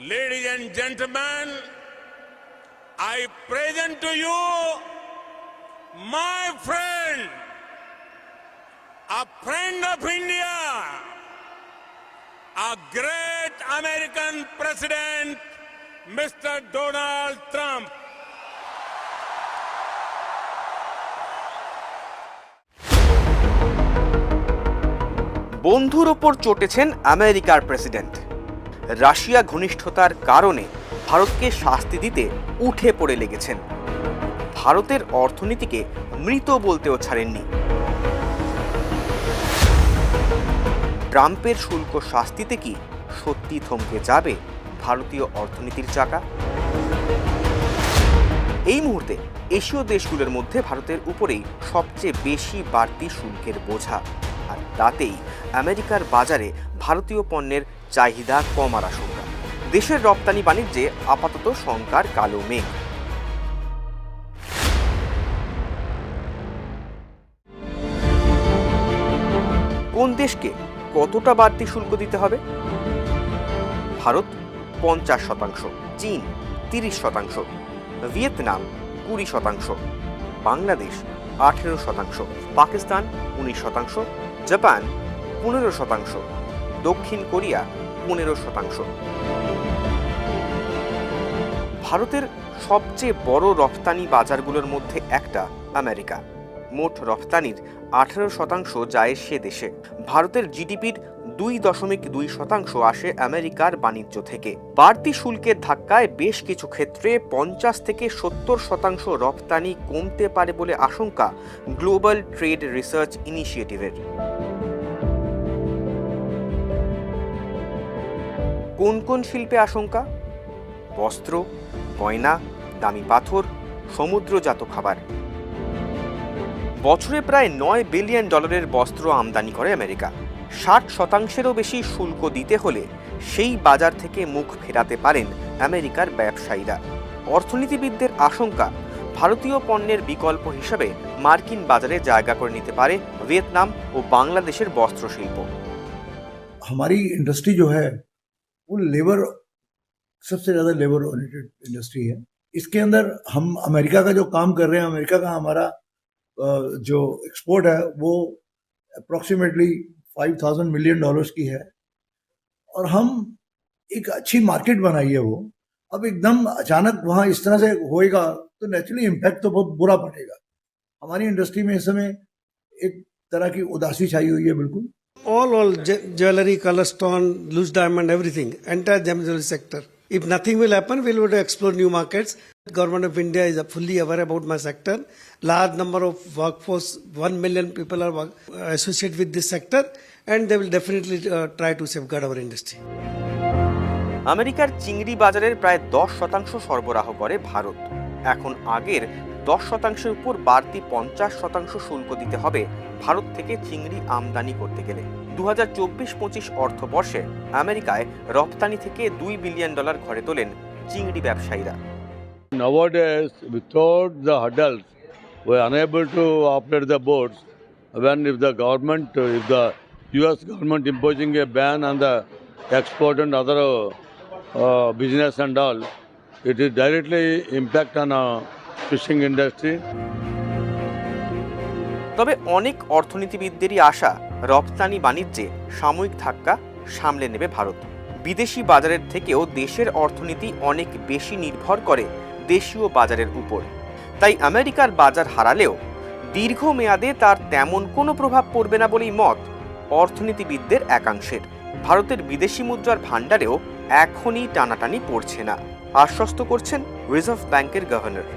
Ladies and gentlemen, I present to you my friend, a friend of India, a great American president, Mr. Donald Trump. বন্ধুর ওপর চটেছেন আমেরিকার president. Russia ঘনিষ্ঠতার কারণে ভারতকে শাস্তি দিতে উঠে পড়ে লেগেছেন। ভারতের অর্থনীতিকে মৃত বলতেও ছাড়েননি। ট্রাম্পের শুল্ক শাস্তিতে কি সত্যি থমকে যাবে ভারতীয় অর্থনীতির চাকা? এই মুহূর্তে এশীয় দেশগুলোর মধ্যে ভারতের উপরেই সবচেয়ে বেশি বাড়তি শুল্কের বোঝা, আর তাতেই আমেরিকার বাজারে ভারতীয় পণ্যের চাহিদা কমার আশঙ্কা। দেশের রপ্তানি বাণিজ্যে আপাতত শঙ্কার কালো মেঘ। কোন দেশকে কতটা বাড়তি শুল্ক দিতে হবে? ভারত 50%, চীন 30%, ভিয়েতনাম 20%, বাংলাদেশ 18%, পাকিস্তান 19%, জাপান 15%, দক্ষিণ কোরিয়া 15%। ভারতের সবচেয়ে বড় রপ্তানি বাজারগুলোর মধ্যে একটা আমেরিকা। মোট রপ্তানির 18% যায় সে দেশে। ভারতের জিডিপির 2.2% আসে আমেরিকার বাণিজ্য থেকে। বাড়তি শুল্কের ধাক্কায় বেশ কিছু ক্ষেত্রে 50 থেকে 70% রপ্তানি কমতে পারে বলে আশঙ্কা গ্লোবাল ট্রেড রিসার্চ ইনিশিয়েটিভের। কোন কোন শিল্পে আশঙ্কা? বস্ত্র, গয়না, দামি পাথর, সমুদ্রজাত খাবার। বছরে প্রায় $9 বিলিয়ন বস্ত্র আমদানি করে আমেরিকা। 60%-এরও বেশি শুল্ক দিতে হলে সেই বাজার থেকে মুখ ফেরাতে পারেন আমেরিকার ব্যবসায়ীরা। অর্থনীতিবিদদের আশঙ্কা, ভারতীয় পণ্যের বিকল্প হিসেবে মার্কিন বাজারে জায়গা করে নিতে পারে ভিয়েতনাম ও বাংলাদেশের বস্ত্র শিল্প। हमारी इंडस्ट्री जो है वो लेबर सबसे ज़्यादा लेबर ओरिएंटेड इंडस्ट्री है। इसके अंदर हम अमेरिका का जो काम कर रहे हैं, अमेरिका का हमारा जो एक्सपोर्ट है वो अप्रॉक्सीमेटली $5,000 मिलियन की है, और हम एक अच्छी मार्केट बनाई है वो। अब एकदम अचानक वहाँ इस तरह से होएगा तो नेचुरली इम्पैक्ट तो बहुत बुरा पड़ेगा। हमारी इंडस्ट्री में इस समय एक तरह की उदासी छाई हुई है। बिल्कुल all jewelry, color stone, loose diamond, everything, entire jewelry sector. If nothing will happen, we will explore new markets. Government of India is fully aware about my sector. Large number of workforce, 1 million people are associated with this sector, and they will definitely try to safeguard our industry. আমেরিকার চিংড়ি বাজারের প্রায় 10% সরবরাহ করে ভারত। এখন আগের 10%-এর উপর বাড়তি 50% শুল্ক দিতে হবে ভারত থেকে চিংড়ি আমদানি করতে গেলে। 2024-25 অর্থবর্ষে আমেরিকায় রপ্তানি থেকে $2 বিলিয়ন ঘরে তোলেন চিংড়ি ব্যবসায়ীরা। Nowadays, without the hurdles, we are unable to operate the boats. When if the U.S. government imposing a ban on the export and other business and all, it is directly impact on fishing industry. তবে অনেক অর্থনীতিবিদদেরই আশা, রপ্তানি বাণিজ্যে সাময়িক ধাক্কা সামলে নেবে ভারত। বিদেশি বাজারের থেকেও দেশের অর্থনীতি অনেক বেশি নির্ভর করে দেশীয় বাজারের উপর। তাই আমেরিকার বাজার হারালেও দীর্ঘমেয়াদে তার তেমন কোনো প্রভাব পড়বে না বলেই মত অর্থনীতিবিদদের একাংশের। ভারতের বিদেশি মুদ্রার ভাণ্ডারেও এখনই টানাটানি পড়ছে না, আশ্বস্ত করছেন রিজার্ভ ব্যাংকের গভর্নর।